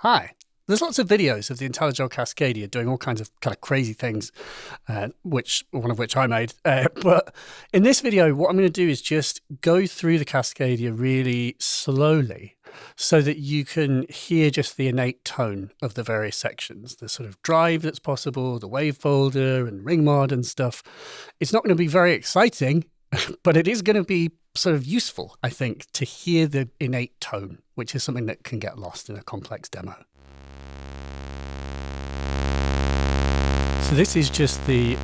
Hi. There's lots of videos of the Intellijel Cascadia doing all kinds of kind of crazy things, one of which I made. But in this video, what I'm going to do is just go through the Cascadia really slowly so that you can hear just the innate tone of the various sections, the sort of drive that's possible, the wave folder and ring mod and stuff. It's not going to be very exciting, but it is going to be sort of useful, I think, to hear the innate tone, which is something that can get lost in a complex demo. So this is just the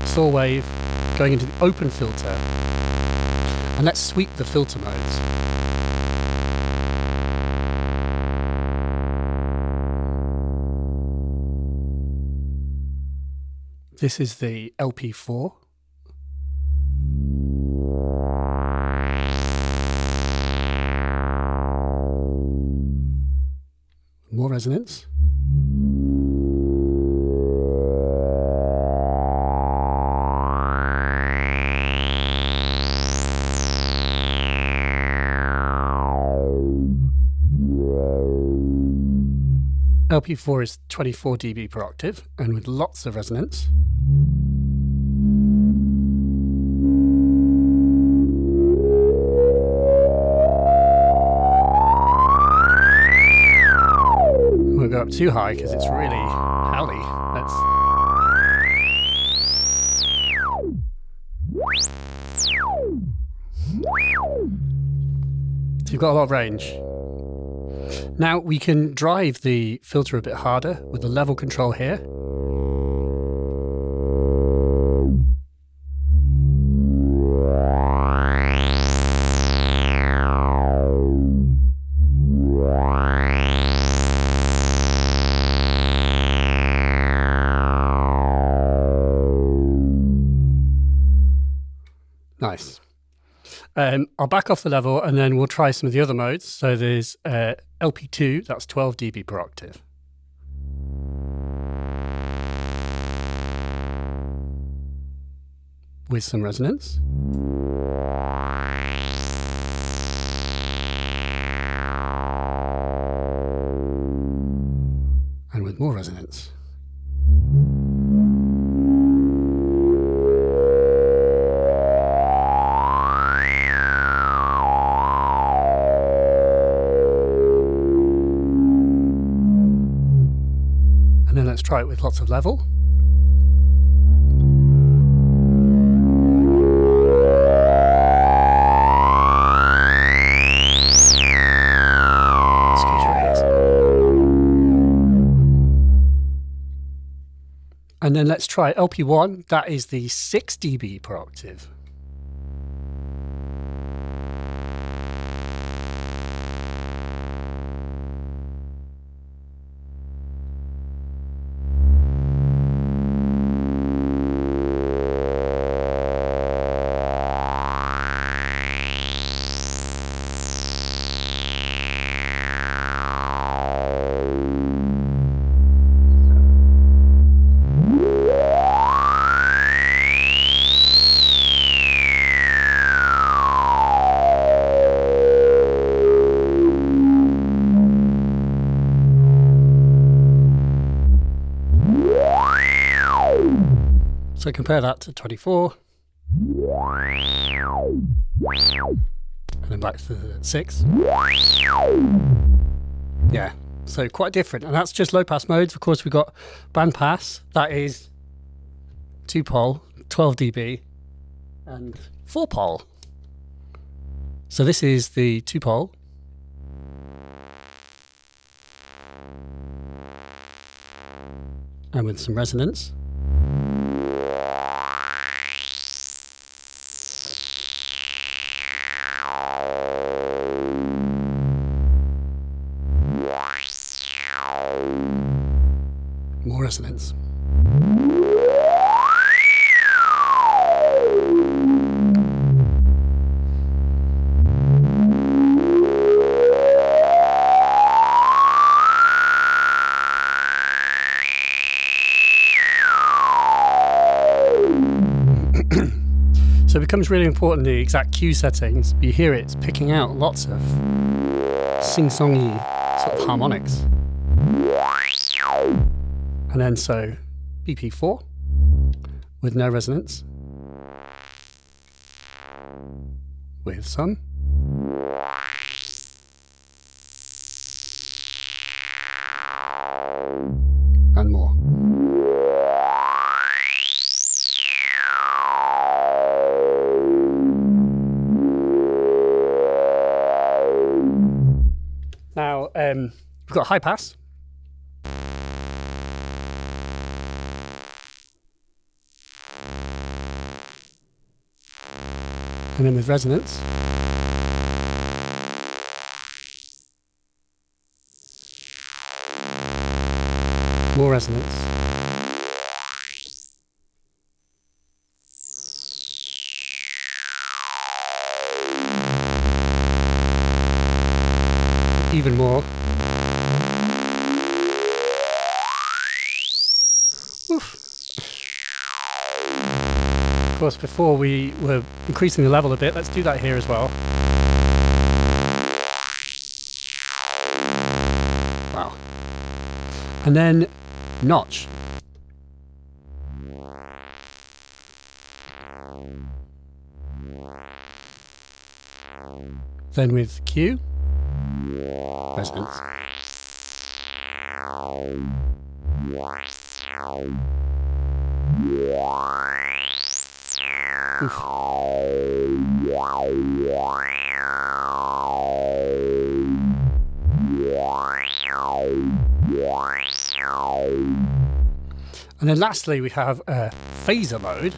saw wave going into the open filter, and let's sweep the filter modes. This is the LP4. More resonance. LP4 is 24 dB per octave and with lots of resonance. We'll go up too high because it's really howly. So you've got a lot of range. Now we can drive the filter a bit harder with the level control here. Nice. I'll back off the level and then we'll try some of the other modes. So there's LP2, that's 12 dB per octave. With some resonance. And with more resonance. And then let's try it with lots of level. Excuse your ears. And then let's try LP1, that is the 6 dB per octave. So compare that to 24, and then back to 6. Yeah, so quite different, and that's just low pass modes. Of course, we've got band pass, that is 2-pole, 12 dB, and 4-pole. So this is the 2-pole. And with some resonance. More resonance. So it becomes really important, the exact cue settings. You hear it's picking out lots of sing-songy sort of harmonics. And then so BP4 with no resonance, with some, and more. Now we've got high pass. And then with resonance. More resonance. Even more. Oof. Of course, before we were increasing the level a bit, let's do that here as well. Wow. And then notch. Then with Q, resonance. Oof. And then lastly we have a phaser mode.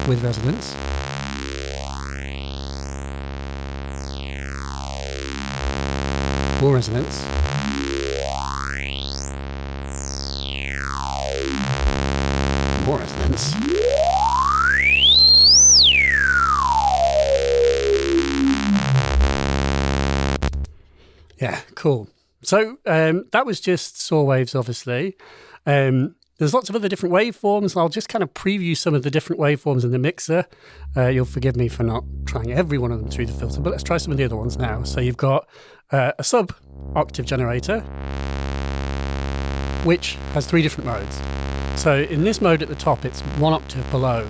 With resonance. More resonance. More resonance. Yeah, cool. So that was just saw waves, obviously. There's lots of other different waveforms. I'll just kind of preview some of the different waveforms in the mixer. You'll forgive me for not trying every one of them through the filter, but let's try some of the other ones now. So you've got a sub-octave generator, which has 3 different modes. So in this mode at the top, it's 1 octave below.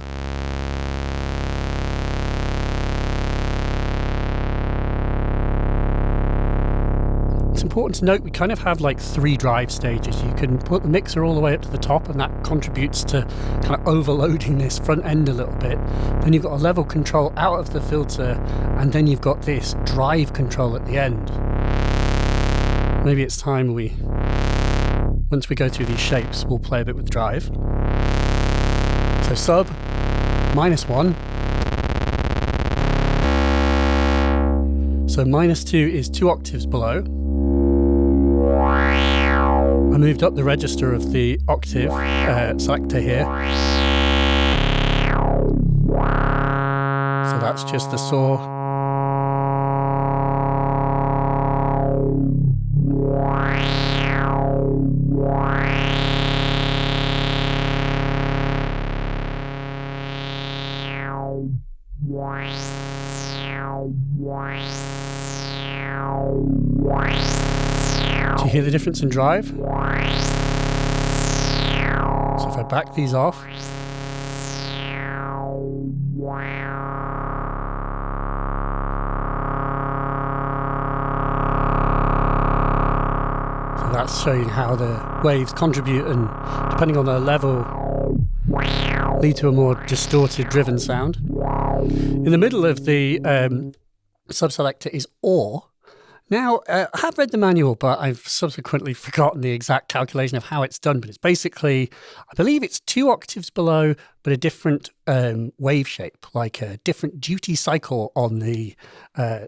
It's important to note we kind of have like 3 drive stages. You can put the mixer all the way up to the top, and that contributes to kind of overloading this front end a little bit. Then you've got a level control out of the filter, and then you've got this drive control at the end. Maybe it's time once we go through these shapes, we'll play a bit with drive. So sub, -1. So -2 is 2 octaves below. I moved up the register of the octave selector here. So that's just the saw. Do you hear the difference in drive? So if I back these off, so that's showing how the waves contribute, and depending on their level, lead to a more distorted driven sound. In the middle of the sub-selector is OR. Now, I have read the manual, but I've subsequently forgotten the exact calculation of how it's done. But it's basically, I believe it's 2 octaves below, but a different wave shape, like a different duty cycle on the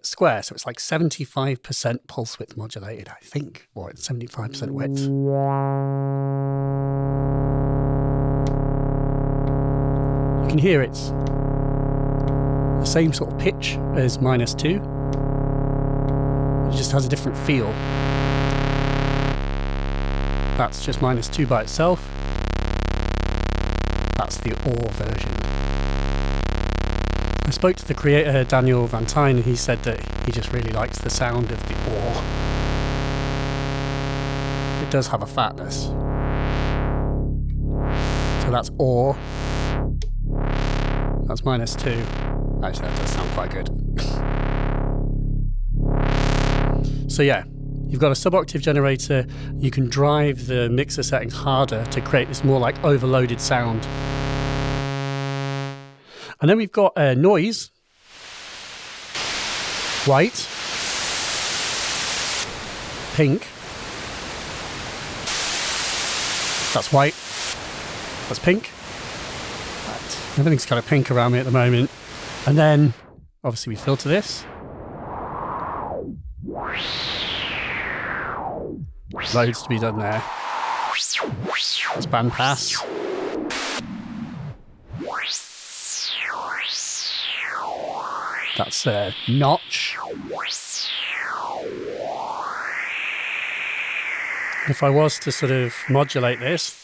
square. So it's like 75% pulse width modulated, I think, or it's 75% width. You can hear it's the same sort of pitch as -2. It just has a different feel. That's just -2 by itself. That's the OR version. I spoke to the creator, Daniel Van Tine, and he said that he just really likes the sound of the ore. It does have a fatness. So that's ore. That's -2. Actually, that does sound quite good. So yeah, you've got a sub-octave generator. You can drive the mixer settings harder to create this more like overloaded sound. And then we've got noise, white, pink, that's white, that's pink, everything's kind of pink around me at the moment. And then obviously we filter this. Loads to be done there. That's bandpass. That's notch. If I was to sort of modulate this,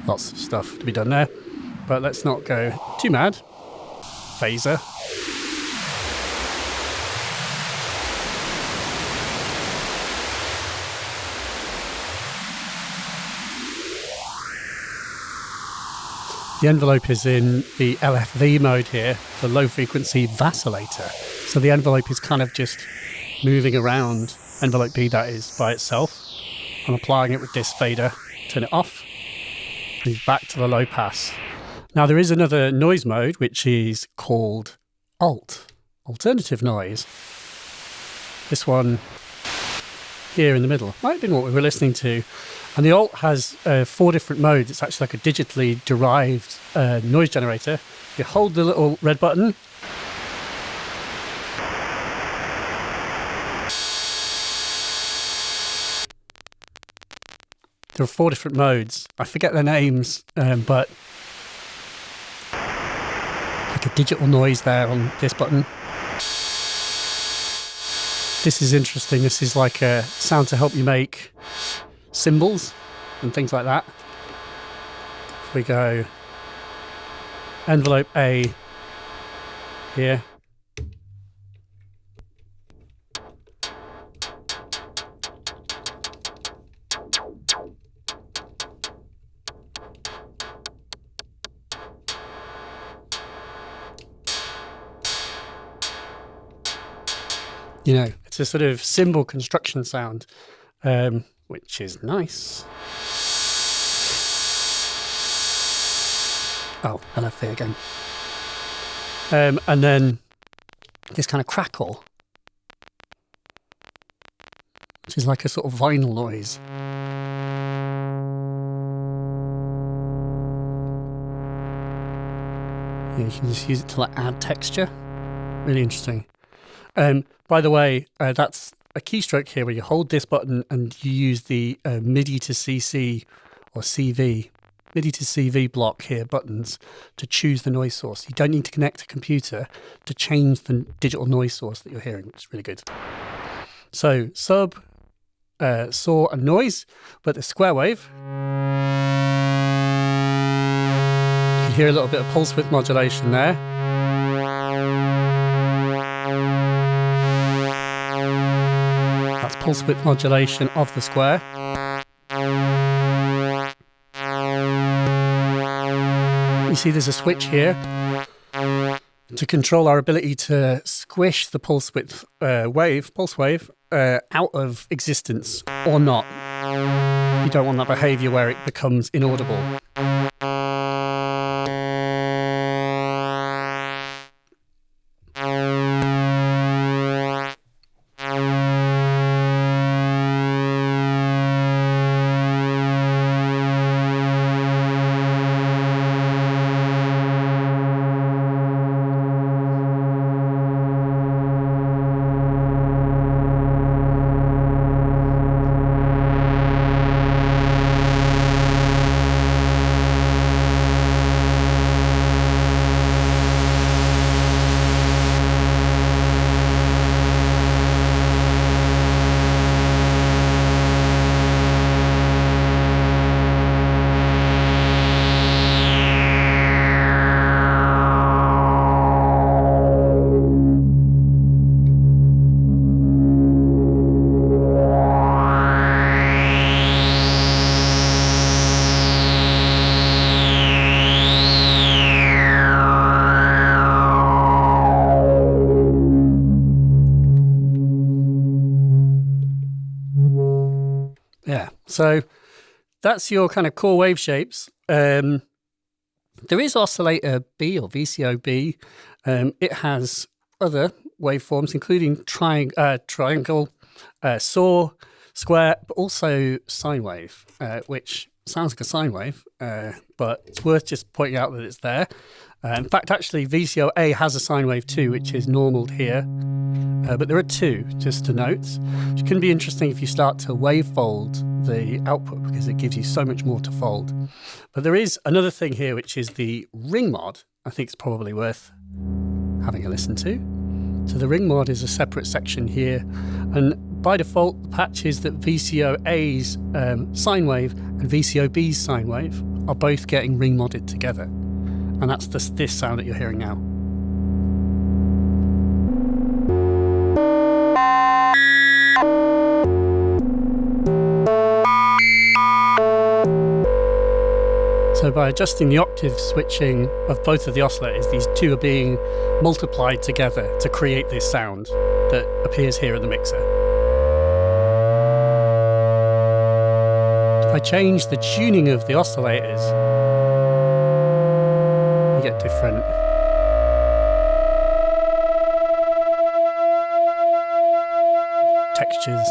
lots of stuff to be done there, but let's not go too mad. Phaser. The envelope is in the LFV mode here, the low frequency vacillator. So the envelope is kind of just moving around, envelope B that is, by itself. I'm applying it with this fader, turn it off, move back to the low pass. Now there is another noise mode which is called alternative noise. This one here in the middle might have been what we were listening to. And the alt has 4 different modes. It's actually like a digitally derived noise generator. You hold the little red button. There are 4 different modes. I forget their names, but like a digital noise there on this button. This is interesting. This is like a sound to help you make cymbals and things like that. If we go envelope A here, you know, it's a sort of cymbal construction sound, which is nice. Oh, LFV again. And then this kind of crackle, which is like a sort of vinyl noise. Yeah, you can just use it to like add texture. Really interesting. By the way, that's a keystroke here where you hold this button and you use the MIDI to CC or CV, MIDI to CV block here buttons to choose the noise source. You don't need to connect a computer to change the digital noise source that you're hearing, which is really good. So sub, saw and noise, but the square wave, you can hear a little bit of pulse width modulation there. That's pulse width modulation of the square. You see there's a switch here to control our ability to squish the pulse width pulse wave out of existence or not. You don't want that behavior where it becomes inaudible. So that's your kind of core wave shapes. There is Oscillator B or VCO-B. It has other waveforms, including triangle, saw, square, but also sine wave, which sounds like a sine wave, but it's worth just pointing out that it's there. In fact, actually, VCO-A has a sine wave too, which is normaled here. But there are two, just to note, which can be interesting if you start to wavefold the output, because it gives you so much more to fold. But there is another thing here, which is the ring mod. I think it's probably worth having a listen to. So the ring mod is a separate section here, and by default, the patches that VCO-A's sine wave and VCO-B's sine wave are both getting ring modded together. And that's this sound that you're hearing now. So by adjusting the octave switching of both of the oscillators, these two are being multiplied together to create this sound that appears here in the mixer. If I change the tuning of the oscillators, you get different textures.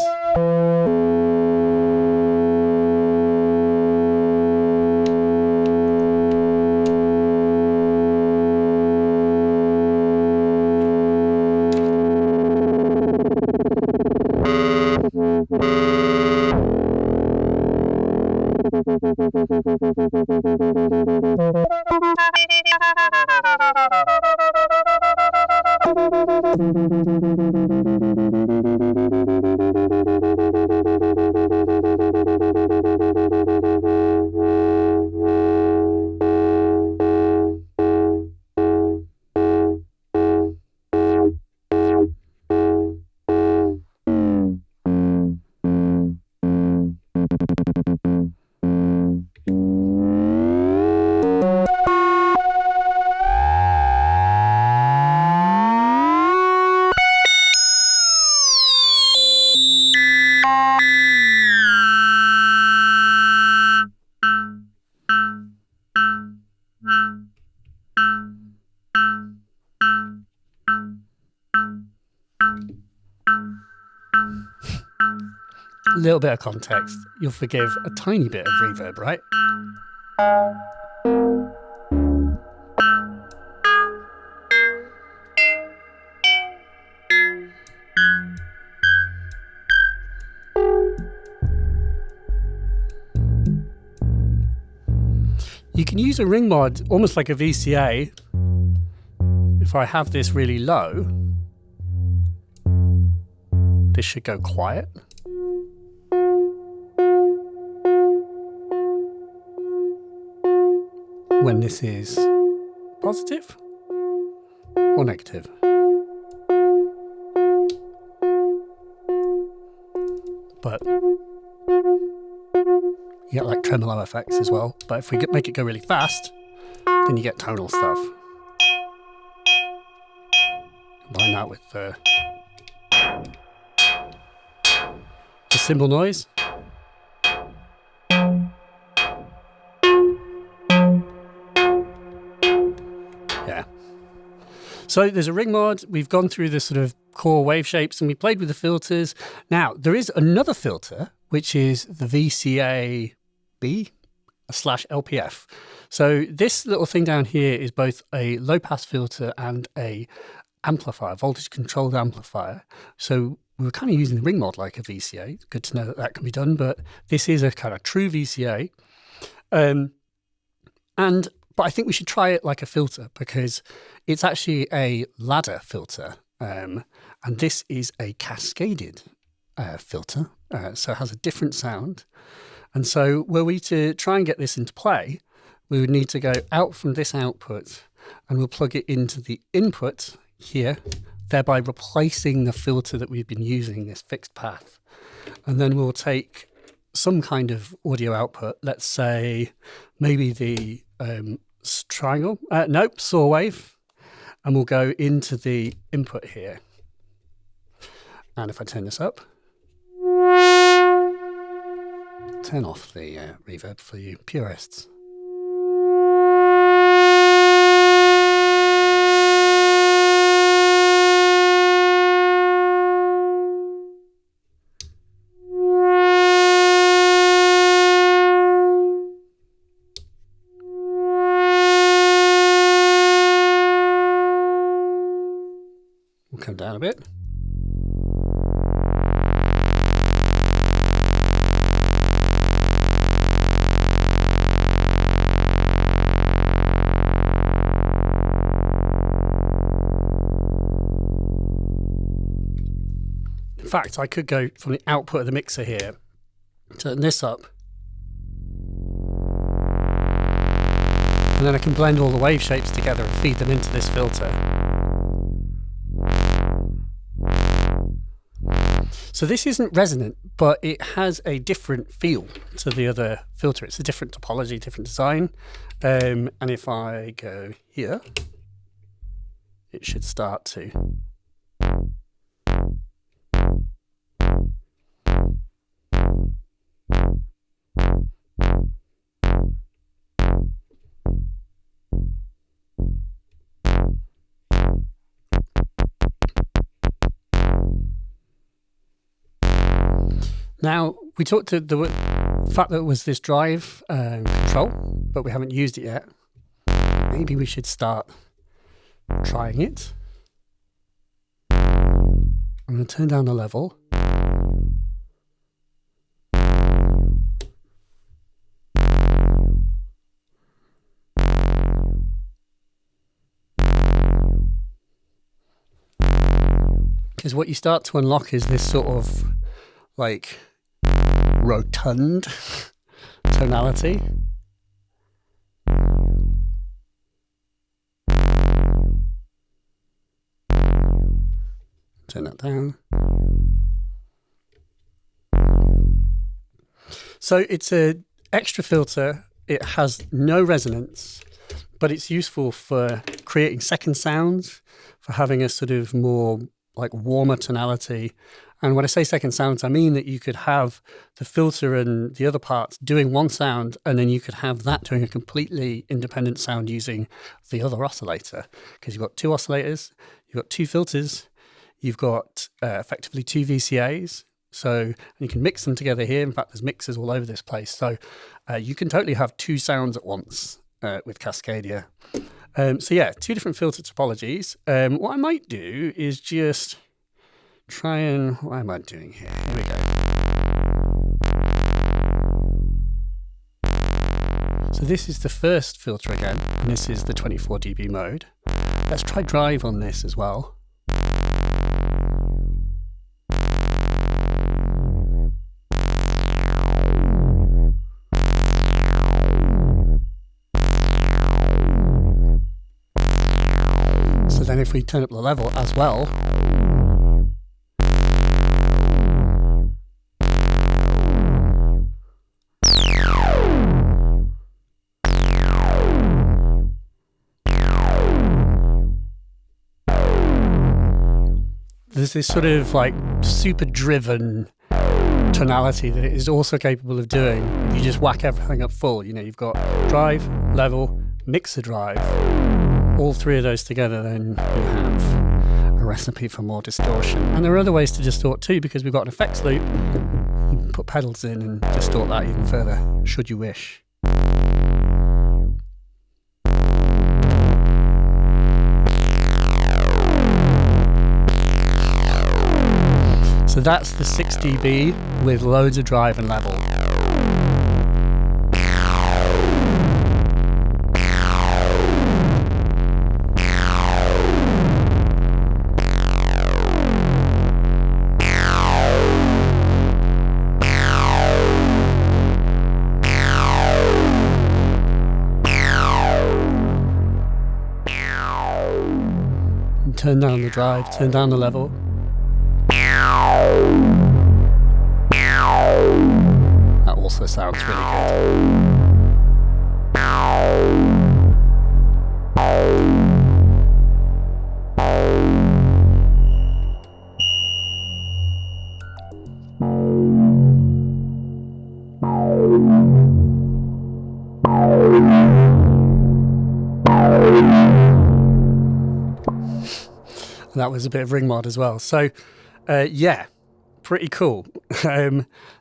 A little bit of context, you'll forgive a tiny bit of reverb, right? You can use a ring mod almost like a VCA. If I have this really low, this should go quiet. When this is positive or negative. But you get like tremolo effects as well. But if we make it go really fast, then you get tonal stuff. Combine that with the cymbal noise. Yeah. So there's a ring mod. We've gone through the sort of core wave shapes and we played with the filters. Now there is another filter, which is the VCA-B/LPF. So this little thing down here is both a low pass filter and a amplifier, voltage controlled amplifier. So we were kind of using the ring mod like a VCA. It's good to know that that can be done, but this is a kind of true VCA. But I think we should try it like a filter because it's actually a ladder filter. And this is a cascaded filter. So it has a different sound. And so were we to try and get this into play, we would need to go out from this output and we'll plug it into the input here, thereby replacing the filter that we've been using, this fixed path. And then we'll take some kind of audio output, let's say maybe the triangle, saw wave, and we'll go into the input here. And if I turn this up, turn off the reverb for you purists. We'll come down a bit. In fact, I could go from the output of the mixer here, turn this up, and then I can blend all the wave shapes together and feed them into this filter. So this isn't resonant, but it has a different feel to the other filter. It's a different topology, different design. And if I go here, it should start to. Now, we talked to the fact that it was this drive control, but we haven't used it yet. Maybe we should start trying it. I'm going to turn down the level. Because what you start to unlock is this sort of like rotund tonality. Turn that down. So it's an extra filter. It has no resonance, but it's useful for creating second sounds, for having a sort of more like warmer tonality. And when I say second sounds, I mean that you could have the filter and the other parts doing one sound, and then you could have that doing a completely independent sound using the other oscillator. Because you've got two oscillators, you've got two filters, you've got effectively two VCAs. So you can mix them together here. In fact, there's mixers all over this place. So you can totally have two sounds at once with Cascadia. So yeah, two different filter topologies. What I might do is just try and, what am I doing here? Here we go. So this is the first filter again, and this is the 24 dB mode. Let's try drive on this as well. So then if we turn up the level as well, there's this sort of like super driven tonality that it is also capable of doing if you just whack everything up full. You know, you've got drive, level, mixer drive, all three of those together, then you have a recipe for more distortion. And there are other ways to distort too, because we've got an effects loop. You can put pedals in and distort that even further, should you wish. So that's the 6 dB with loads of drive and level. And turn down the drive, turn down the level. That also sounds really good. And that was a bit of ring mod as well. So yeah, pretty cool.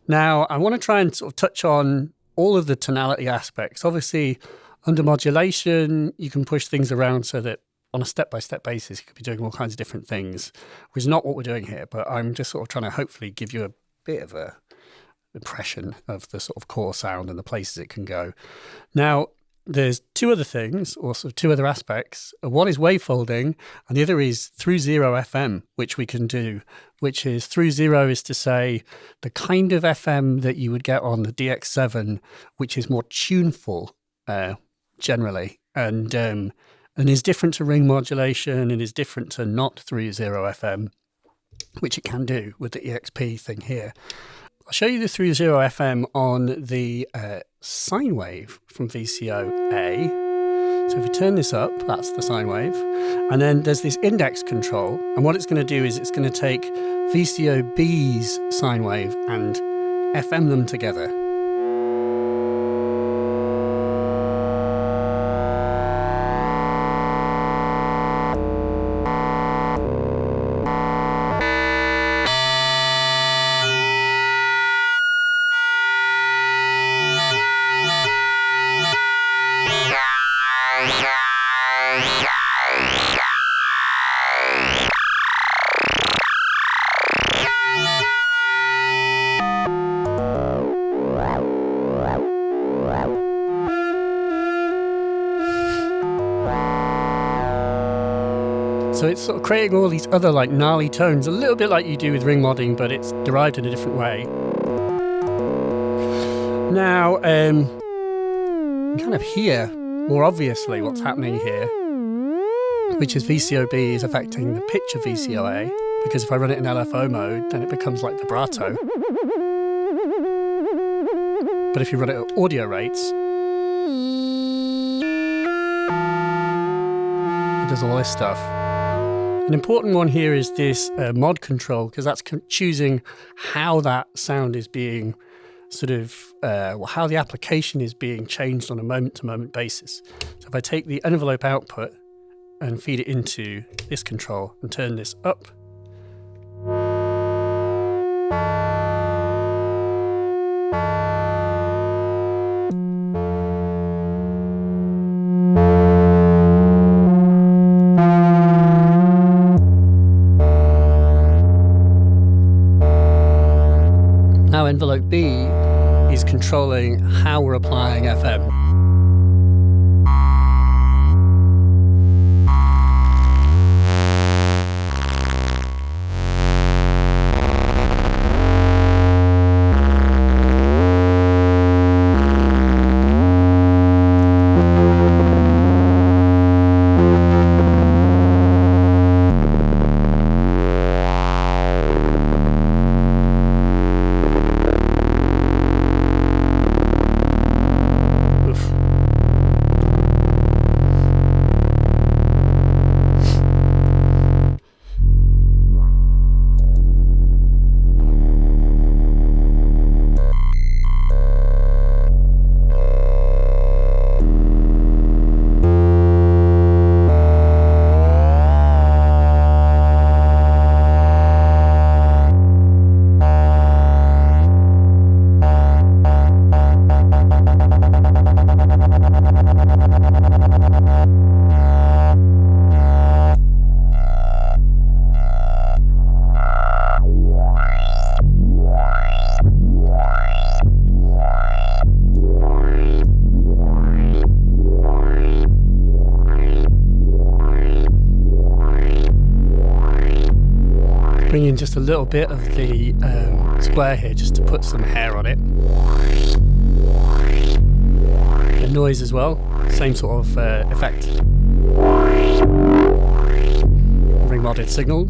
Now I want to try and sort of touch on all of the tonality aspects. Obviously, under modulation, you can push things around so that on a step-by-step basis, you could be doing all kinds of different things, which is not what we're doing here, but I'm just sort of trying to hopefully give you a bit of a impression of the sort of core sound and the places it can go. Now, there's two other things, or sort of two other aspects. One is wavefolding, and the other is through zero FM, which we can do, which is through zero is to say the kind of FM that you would get on the DX7, which is more tuneful generally, and is different to ring modulation and is different to not through zero FM, which it can do with the EXP thing here. I'll show you the through zero FM on the sine wave from VCO-A. So if we turn this up, that's the sine wave. And then there's this index control. And what it's going to do is it's going to take VCO-B's sine wave and FM them together. So it's sort of creating all these other like gnarly tones, a little bit like you do with ring modding, but it's derived in a different way. Now, you kind of hear more obviously what's happening here, which is VCO-B is affecting the pitch of VCO-A, because if I run it in LFO mode, then it becomes like vibrato. But if you run it at audio rates, it does all this stuff. An important one here is this mod control, because that's choosing how that sound is being sort of, how the application is being changed on a moment-to-moment basis. So if I take the envelope output and feed it into this control and turn this up, envelope B is controlling how we're applying FM. Bring in just a little bit of the square here just to put some hair on it. The noise as well, same sort of effect. Ring modded signal.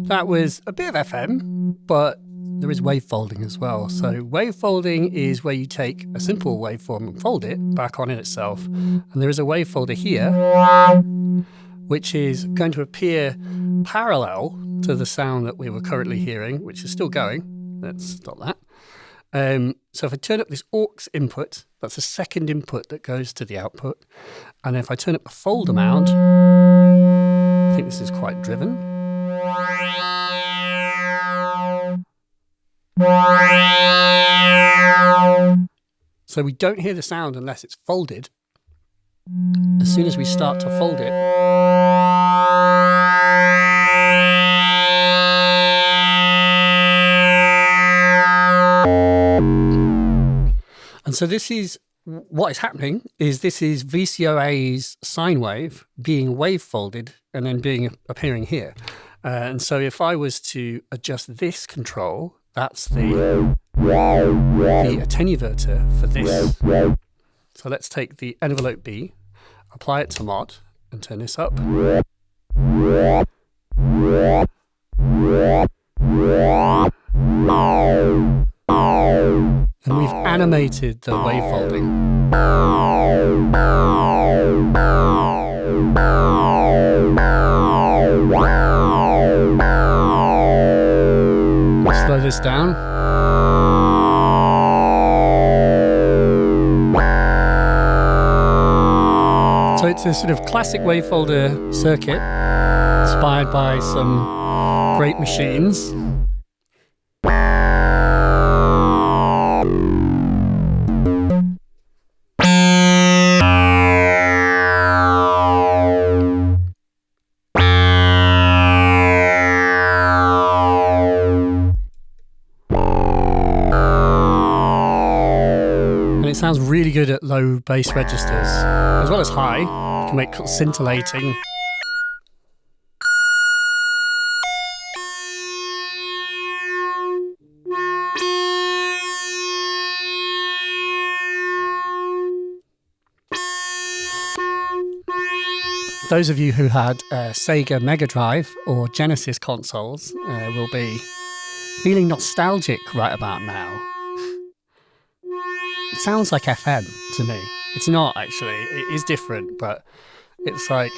that was a bit of FM, but there is wave folding as well. So wave folding is where you take a simple waveform and fold it back on in itself. And there is a wave folder here, which is going to appear parallel to the sound that we were currently hearing, which is still going. Let's stop that. So if I turn up this aux input, that's the second input that goes to the output. And if I turn up the fold amount, I think this is quite driven. So we don't hear the sound unless it's folded. As soon as we start to fold it, and so this is what is happening is this is VCA's sine wave being wave folded and then appearing here. And so if I was to adjust this control, that's the attenuverter for this. So let's take the envelope B, apply it to mod, and turn this up. And we've animated the wave folding. Slow this down. So it's a sort of classic wavefolder circuit inspired by some great machines. It sounds really good at low bass registers, as well as high. You can make scintillating. Those of you who had Sega Mega Drive or Genesis consoles will be feeling nostalgic right about now. It sounds like FM to me. It's not actually. It is different, but it's like...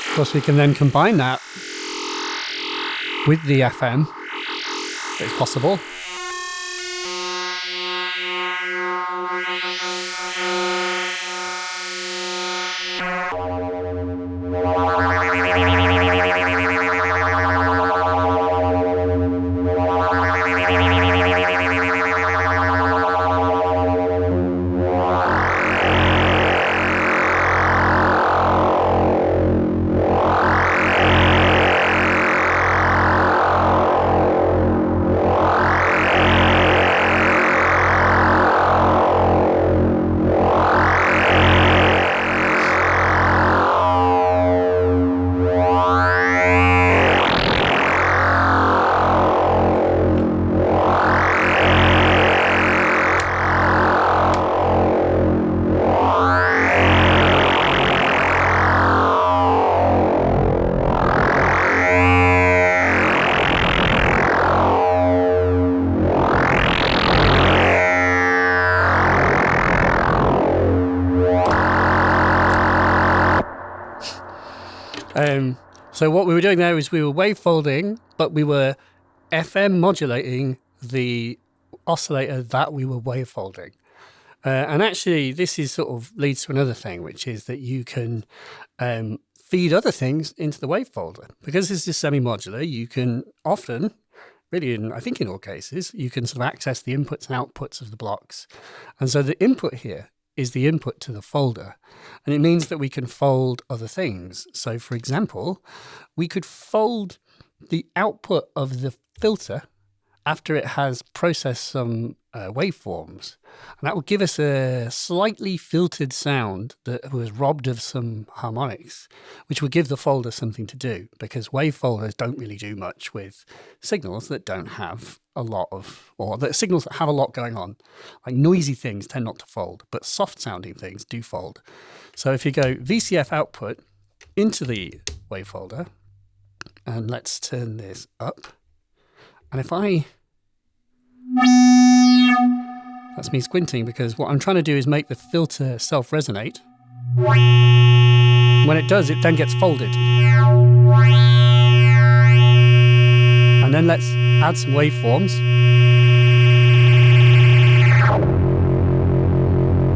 Of course, we can then combine that with the FM. It's possible. So what we were doing there is we were wavefolding, but we were FM modulating the oscillator that we were wavefolding. And actually, this is sort of leads to another thing, which is that you can feed other things into the wavefolder. Because this is semi-modular, you can often, really, I think in all cases, you can sort of access the inputs and outputs of the blocks. And so the input here is the input to the folder. And it means that we can fold other things. So for example, we could fold the output of the filter after it has processed some waveforms. And that would give us a slightly filtered sound that was robbed of some harmonics, which would give the folder something to do, because wave folders don't really do much with signals that don't have a lot of, or the signals that have a lot going on. Like noisy things tend not to fold, but soft sounding things do fold. So if you go VCF output into the wave folder, and let's turn this up, and if that's me squinting, because what I'm trying to do is make the filter self-resonate. When it does, it then gets folded. And then let's add some waveforms.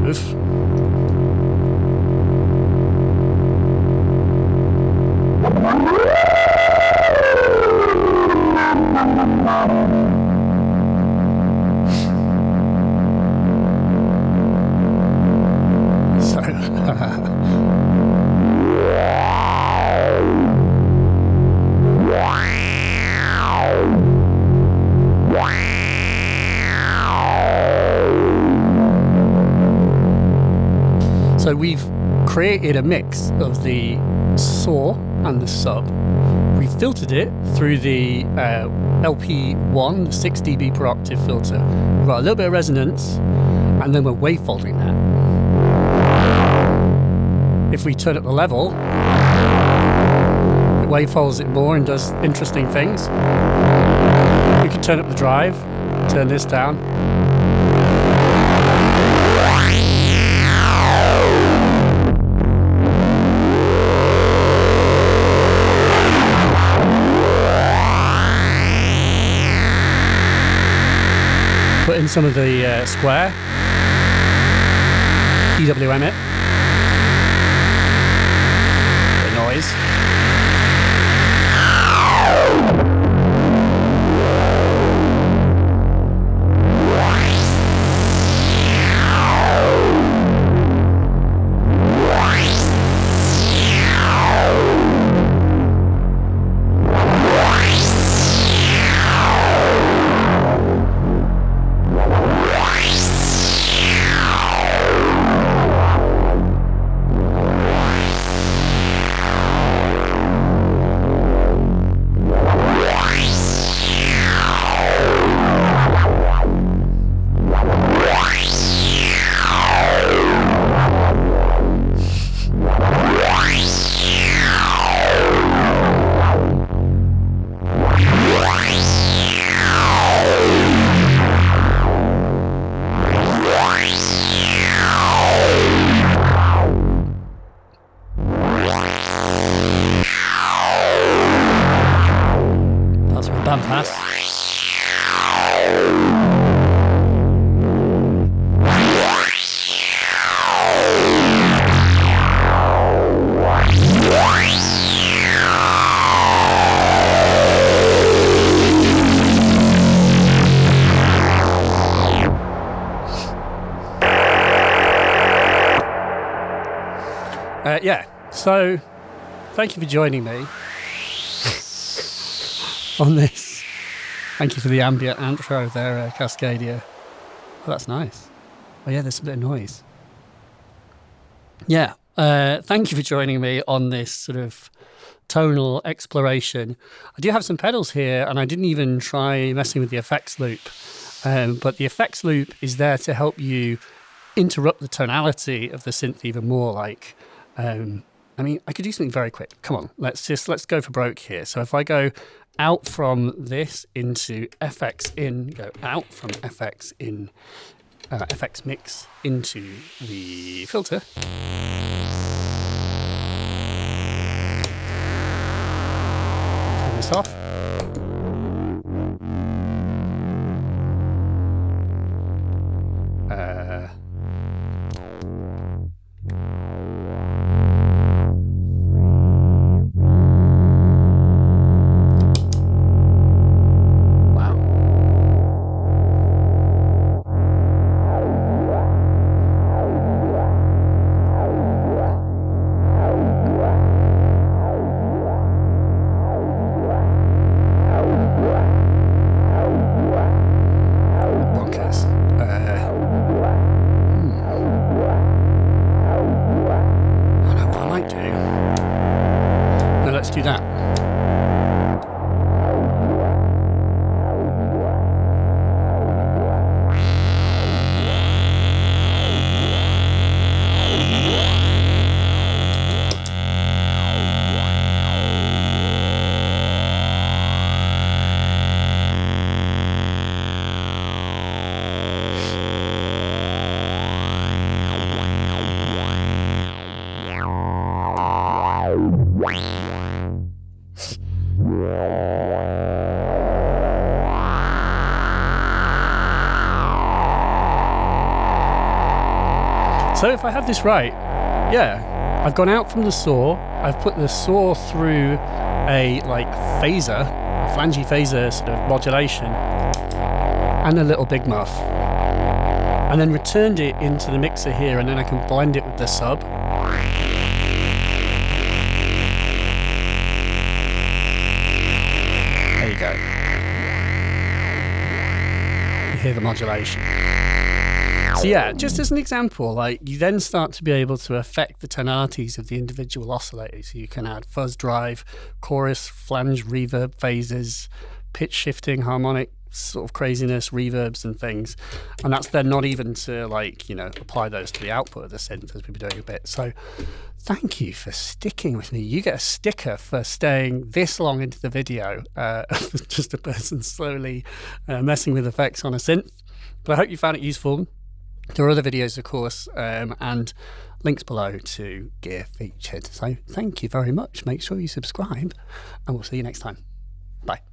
Oof. So we've created a mix of the saw and the sub. We filtered it through the LP1, the 6 dB per octave filter. We've got a little bit of resonance, and then we're wavefolding that. If we turn up the level, it wavefolds it more and does interesting things. We can turn up the drive, turn this down. Put in some of the square, PWM it, the noise. Bandpass. Yeah, so thank you for joining me on this. Thank you for the ambient intro there, Cascadia. Oh, that's nice. Oh yeah, there's a bit of noise. Yeah, thank you for joining me on this sort of tonal exploration. I do have some pedals here, and I didn't even try messing with the effects loop. But the effects loop is there to help you interrupt the tonality of the synth even more. Like, I mean, I could do something very quick. Come on, let's go for broke here. So if I go out from this into FX in, go out from FX in, FX mix into the filter. Turn this off. So if I have this right, yeah, I've gone out from the saw, I've put the saw through a like phaser, a flangey phaser sort of modulation, and a little big muff, and then returned it into the mixer here, and then I can blend it with the sub. There you go. You hear the modulation. So yeah, just as an example, like you then start to be able to affect the tonalities of the individual oscillators. So you can add fuzz drive, chorus, flange, reverb phases, pitch shifting, harmonic sort of craziness, reverbs and things. And that's then not even to like, you know, apply those to the output of the synth as we've been doing a bit. So thank you for sticking with me. You get a sticker for staying this long into the video, just a person slowly messing with effects on a synth. But I hope you found it useful. There are other videos, of course, and links below to gear featured. So thank you very much. Make sure you subscribe, and we'll see you next time. Bye.